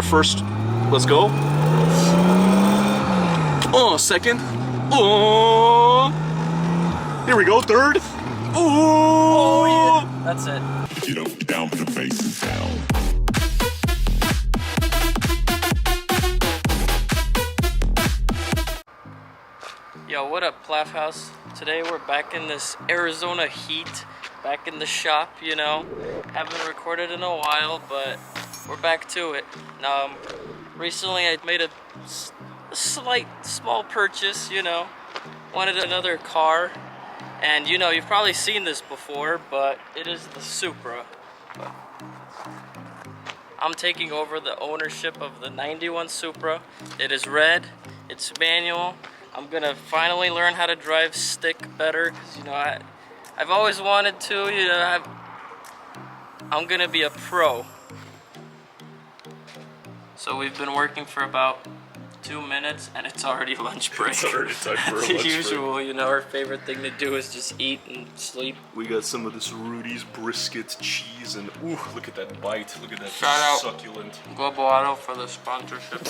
First, let's go. Oh, second. Oh, here we go. Third. Oh, yeah. That's it. Get up, down, put the faces down. Yo, what up, Plaff House? Today we're back in this Arizona heat, back in the shop, you know. Haven't recorded in a while, but we're back to it. Recently I made a slight, small purchase, you know. Wanted another car, and you know, you've probably seen this before, but it is the Supra. I'm taking over the ownership of the 91 Supra. It is red, it's manual. I'm gonna finally learn how to drive stick better, because you know, I've always wanted to, you know, I'm gonna be a pro. So we've been working for about 2 minutes and it's already lunch break. It's already time for a lunch break. Usual, you know, our favorite thing to do is just eat and sleep. We got some of this Rudy's brisket cheese, and ooh, look at that bite. Look at that succulent. Global Auto for the sponsorship.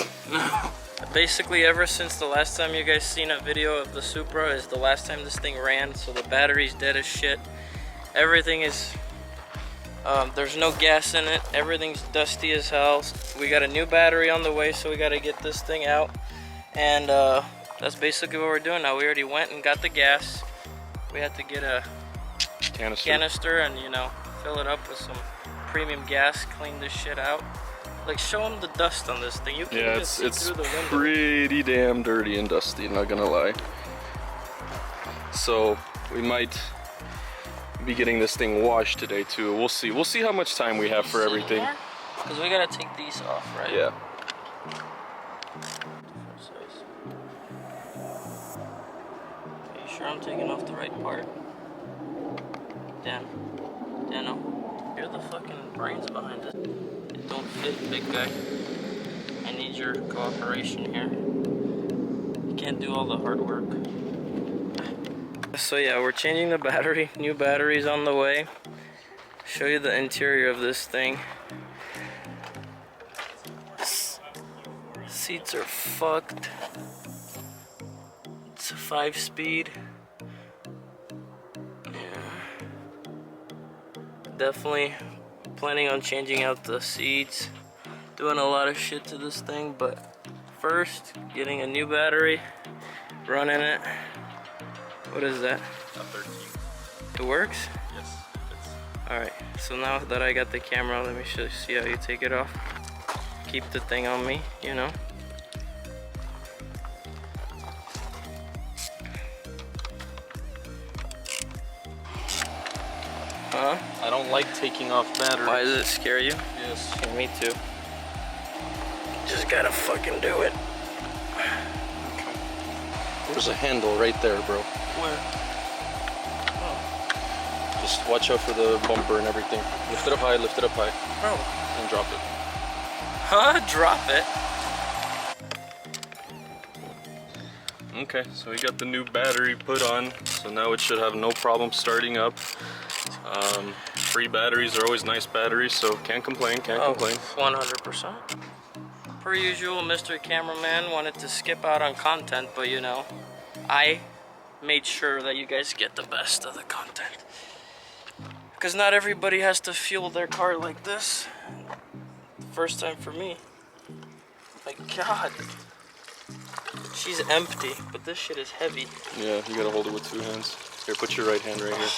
Basically, ever since the last time you guys seen a video of the Supra is the last time this thing ran, so the battery's dead as shit. Everything is, there's no gas in it. Everything's dusty as hell. We got a new battery on the way, so we got to get this thing out. And that's basically what we're doing now. We already went and got the gas. We had to get a canister and, you know, fill it up with some premium gas, clean this shit out. Like, show them the dust on this thing. You can just see through the window. Pretty damn dirty and dusty, not gonna lie. So we might be getting this thing washed today too. We'll see. We'll see how much time we have for everything. Because we gotta take these off, right? Yeah. Are you sure I'm taking off the right part? Dano, you're the fucking brains behind it. It don't fit, big guy. I need your cooperation here. You can't do all the hard work. So yeah, we're changing the battery. New battery's on the way. Show you the interior of this thing. Seats are fucked. It's a 5-speed. Yeah. Definitely planning on changing out the seats. Doing a lot of shit to this thing, but first, getting a new battery, running it. What is that? A 13. It works? Yes. Alright, so now that I got the camera, let me see how you take it off. Keep the thing on me, you know. Huh? I don't like taking off batteries. Why does it scare you? Yes. Yeah, me too. Just gotta fucking do it. There's a handle right there, bro. Where? Oh. Just watch out for the bumper and everything. Lift it up high, lift it up high. Bro. And drop it. Huh? Drop it? Okay, so we got the new battery put on, so now it should have no problem starting up. Free batteries are always nice batteries, so can't complain, can't complain. 100%. Per usual, Mr. Cameraman wanted to skip out on content, but you know, I made sure that you guys get the best of the content. Because not everybody has to fuel their car like this. First time for me. My God. She's empty, but this shit is heavy. Yeah, you gotta hold it with 2 hands. Here, put your right hand right here.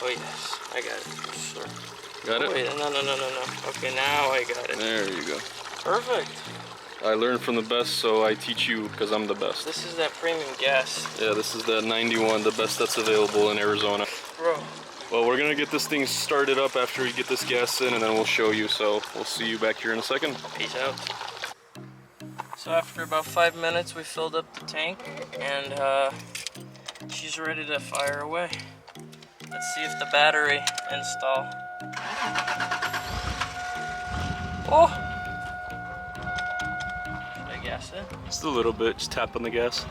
Oh yes, I got it. Sure. Got it? Wait, no. Okay, now I got it. There you go. Perfect. I learn from the best, so I teach you because I'm the best. This is that premium gas. Yeah, this is that 91, the best that's available in Arizona. Bro. Well, we're gonna get this thing started up after we get this gas in, and then we'll show you, so we'll see you back here in a second. Peace out. So after about 5 minutes, we filled up the tank, and she's ready to fire away. Let's see if the battery install. Oh! Should I gas it? Just a little bit, just tap on the gas.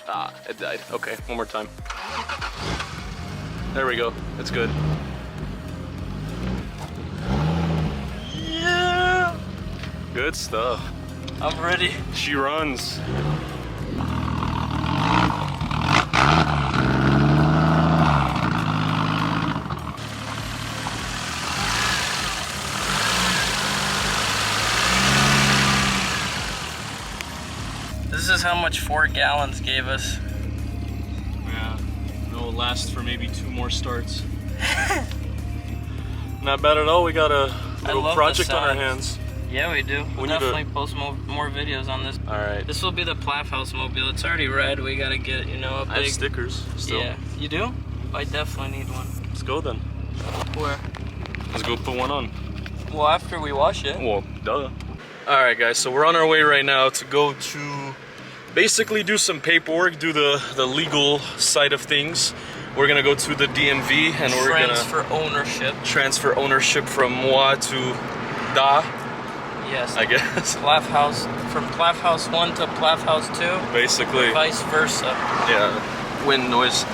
Ah, it died. Okay, one more time. There we go, it's good. Yeah! Good stuff. I'm ready. She runs. This is how much 4 gallons gave us. Yeah, it'll last for maybe 2 more starts. Not bad at all. We got a little project on our hands. Yeah, we do. We'll definitely post more videos on this. All right. This will be the Plaff House mobile. It's already red. We gotta get, you know, a big... I have stickers still. Yeah. You do? I definitely need one. Let's go then. Where? Let's go put one on. Well, after we wash it. Well, duh. All right, guys. So we're on our way right now to go to basically do some paperwork, do the legal side of things. We're gonna go to the DMV and we're gonna transfer ownership from moi to da. Yes. I guess. Plaff House, from Plaff House 1 to Plaff House 2. Basically. Vice versa. Yeah. Wind noise.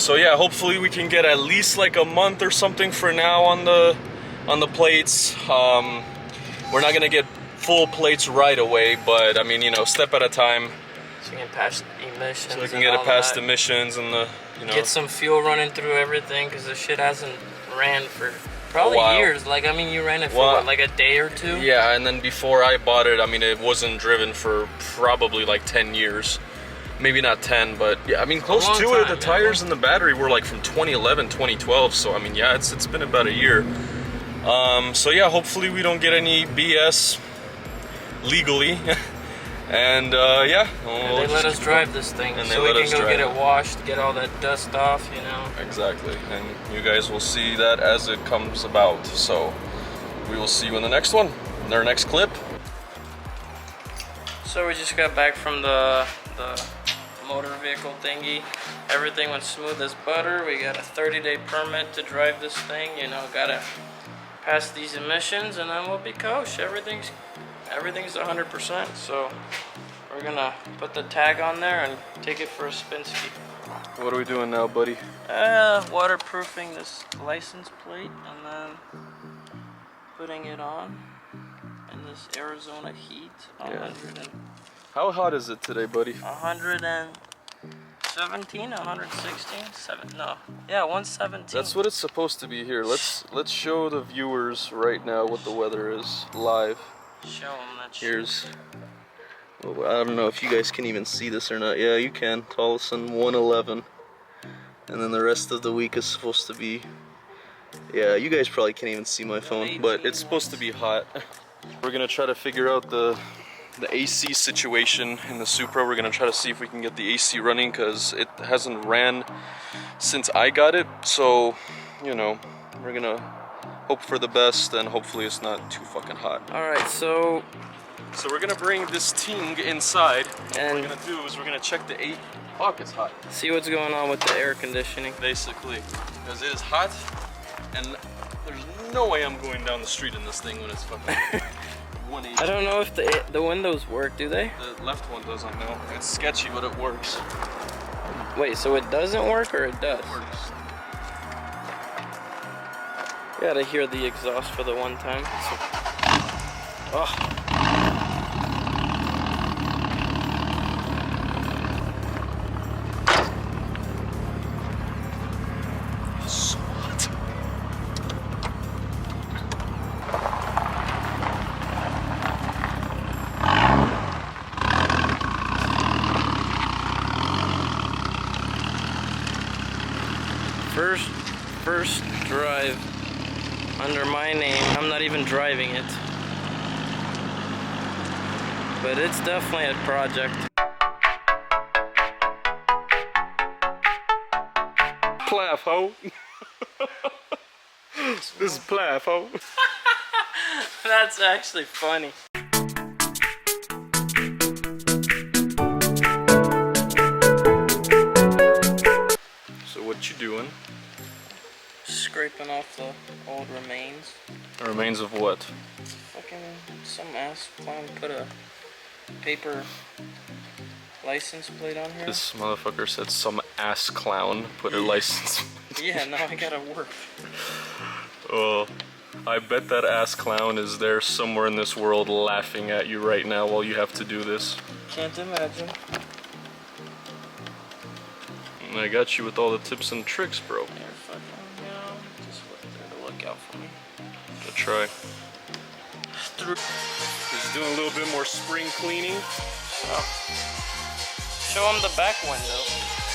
So yeah, hopefully we can get at least like a month or something for now on the plates. We're not gonna get full plates right away, but I mean, you know, step at a time. So we can pass emissions. So we can get it past emissions and the, you know. Get some fuel running through everything, because the shit hasn't ran for probably years. Like, I mean, you ran it for what, like a day or 2? Yeah, and then before I bought it, I mean, it wasn't driven for probably like 10 years. Maybe not 10, but yeah, I mean, close to it. The tires and the battery were like from 2011, 2012. So, I mean, yeah, it's been about a year. So yeah, hopefully we don't get any BS legally. And yeah, and they let us drive this thing, and so we can go get it washed, get all that dust off, you know. Exactly, and you guys will see that as it comes about. So we will see you in the next one, in our next clip. So we just got back from the motor vehicle thingy. Everything went smooth as butter. We got a 30-day permit to drive this thing. You know, gotta pass these emissions, and then we'll be kosher. Everything's 100%. So we're gonna put the tag on there and take it for a spin ski. What are we doing now, buddy? Waterproofing this license plate and then putting it on in this Arizona heat. Yeah. How hot is it today, buddy? 117, 116, no. Yeah, 117. That's what it's supposed to be here. Let's show the viewers right now what the weather is live. Show them that shit. Here's, well, I don't know if you guys can even see this or not. Yeah, you can. Tolleson 111. And then the rest of the week is supposed to be, yeah, you guys probably can't even see my phone, but it's supposed to be hot. We're gonna try to figure out the AC situation in the Supra. We're gonna try to see if we can get the AC running, because it hasn't ran since I got it. So, you know, we're gonna hope for the best, and hopefully it's not too fucking hot. Alright, so we're gonna bring this thing inside, and what we're gonna do is we're gonna check the fuck, it's hot. See what's going on with the air conditioning. Basically, because it is hot, and there's no way I'm going down the street in this thing when it's fucking 180. I don't know if the windows work, do they? The left one doesn't, know. It's sketchy, but it works. Wait, so it doesn't work or it does? It works. You gotta hear the exhaust for the one time. Oh. So hot. First drive under my name. I'm not even driving it, but it's definitely a project. Plaff, ho. This is Plaff, ho. That's actually funny. So what you doing? Scraping off the old remains. The remains of what? Fucking some ass clown put a paper license plate on here. This motherfucker said some ass clown put a license plate. Yeah, now I gotta work. Oh, I bet that ass clown is there somewhere in this world laughing at you right now while you have to do this. Can't imagine. And I got you with all the tips and tricks, bro. You're fucking, you know, just there to look out for me. Good try. Just doing a little bit more spring cleaning. Oh. Show him the back window.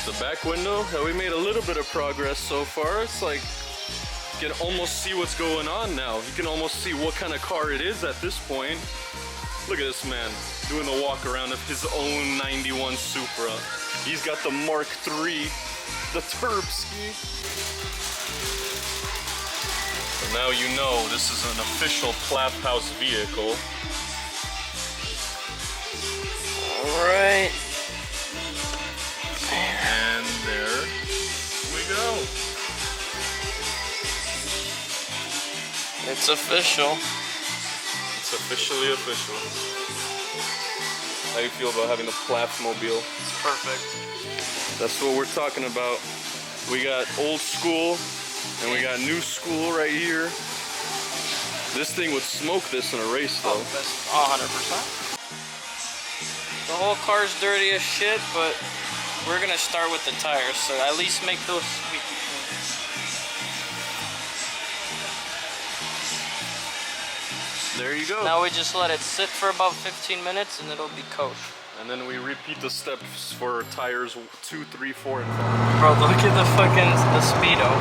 The back window, we made a little bit of progress so far. It's like, you can almost see what's going on now. You can almost see what kind of car it is at this point. Look at this man doing the walk around of his own 91 Supra. He's got the Mark III, the Turbski. So now you know this is an official Plath House vehicle. Alright. And there we go. It's official. It's officially official. How do you feel about having the Plathmobile? It's perfect. That's what we're talking about. We got old school and we got new school right here. This thing would smoke this in a race though. Oh, that's 100%. The whole car's dirty as shit, but we're gonna start with the tires, so at least make those squeaky clean. There you go. Now we just let it sit for about 15 minutes and it'll be kosher. And then we repeat the steps for tires 2, 3, 4, and 5. Bro, look at the fucking Speedo.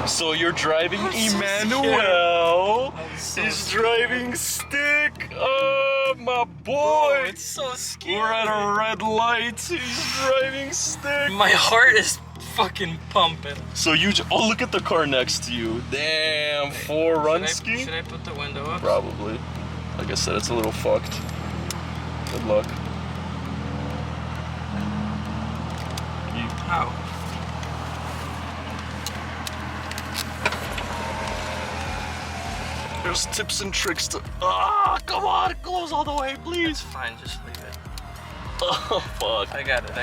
So you're driving Emmanuel. He's driving Stick. Oh, my boy. It's so scary. We're at a red light. He's driving Stick. My heart is fucking pumping. So you oh, look at the car next to you. Damn, Forunsky. Should I put the window up? Probably. Like I said, it's a little fucked. Good luck. How? There's tips and tricks to. Ah, come on, close all the way, It's please. fine, just leave it. Oh fuck. I got it.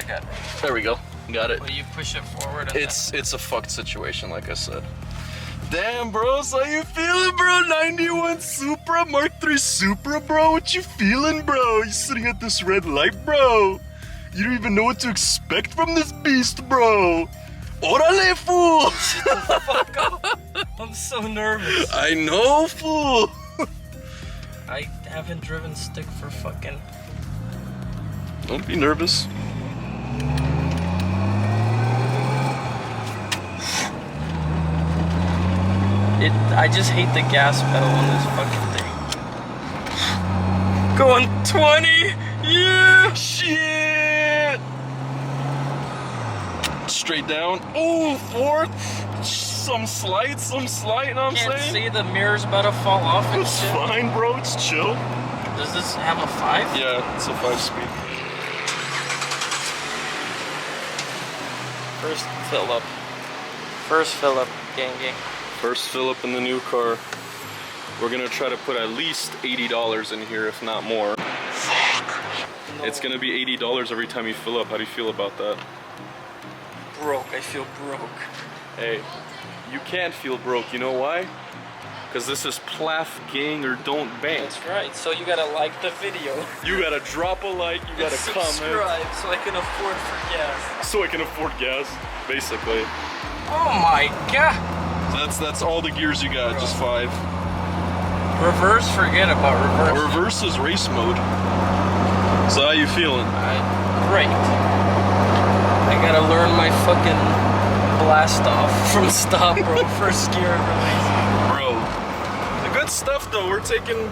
There we go. Got it. Well, you push it forward and It's a fucked situation, like I said. Damn, bros, how you feeling, bro? 91 Supra, Mark III Supra, bro. What you feeling, bro? You sitting at this red light, bro? You don't even know what to expect from this beast, bro. Orale, fool! Fuck up. I'm so nervous. I know, fool. I haven't driven Stick for fucking... Don't be nervous. I just hate the gas pedal on this fucking thing. Going 20! Yeah! Shit! Straight down. Oh, fourth. Some slight, you know what I'm Can't saying? see the mirror's about to fall off and It's shit. fine, bro. It's chill. Does this have a 5? Yeah, it's a 5-speed. First fill up. First fill up, gang. First fill up in the new car. We're gonna try to put at least $80 in here, if not more. No. It's gonna be $80 every time you fill up. How do you feel about that? Broke. I feel broke. Hey, you can't feel broke. You know why? Because this is Plath Gang or Don't Bang. That's right. So you gotta like the video. You gotta drop a like, you gotta comment. Subscribe so I can afford for gas. So I can afford gas, basically. Oh my god. That's all the gears you got, just 5. Reverse, forget about reverse. Reverse is race mode. So how you feeling? Great. I gotta learn my fucking blast off from stop, bro. First gear release. Bro, the good stuff though, we're taking...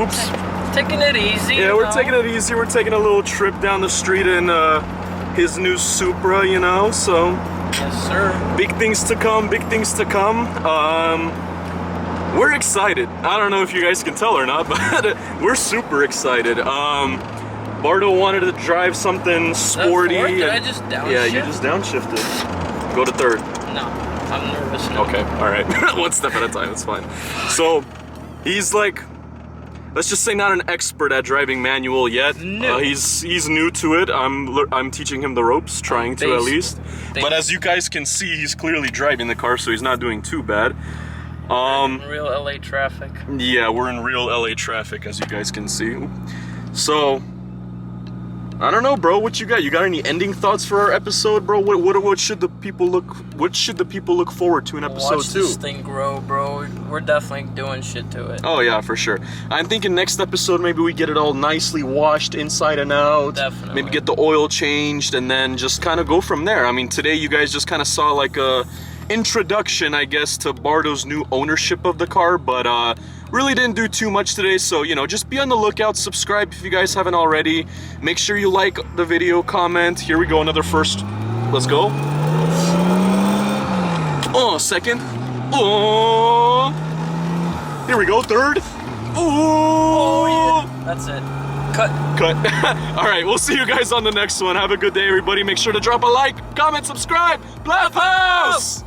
Oops. Taking it easy. Yeah, we're taking it easy. We're taking a little trip down the street in his new Supra, you know, so... Yes, sir. Big things to come, big things to come. We're excited. I don't know if you guys can tell or not, but we're super excited. Bardo wanted to drive something sporty. Did I just downshift? Yeah, you just downshifted. Go to third. No, I'm nervous now. Okay, all right. One step at a time, it's fine. So, he's like, let's just say not an expert at driving manual yet. No. He's new to it. I'm teaching him the ropes, trying to at least. But as you guys can see, he's clearly driving the car, so he's not doing too bad. Real LA traffic. Yeah, we're in real LA traffic, as you guys can see. So, I don't know, bro. What you got? You got any ending thoughts for our episode, bro? What should the people look? What should the people look forward to in episode 2? Watch this thing grow, bro. We're definitely doing shit to it. Oh yeah, for sure. I'm thinking next episode maybe we get it all nicely washed inside and out. Definitely. Maybe get the oil changed and then just kind of go from there. I mean, today you guys just kind of saw like a introduction, I guess, to Bardo's new ownership of the car, but really didn't do too much today. So, you know, just be on the lookout, subscribe if you guys haven't already. Make sure you like the video, comment. Here we go, another first. Let's go. Oh, second. Oh. Here we go, third. Oh, yeah. That's it. Cut. All right, we'll see you guys on the next one. Have a good day, everybody. Make sure to drop a like, comment, subscribe. Blap House!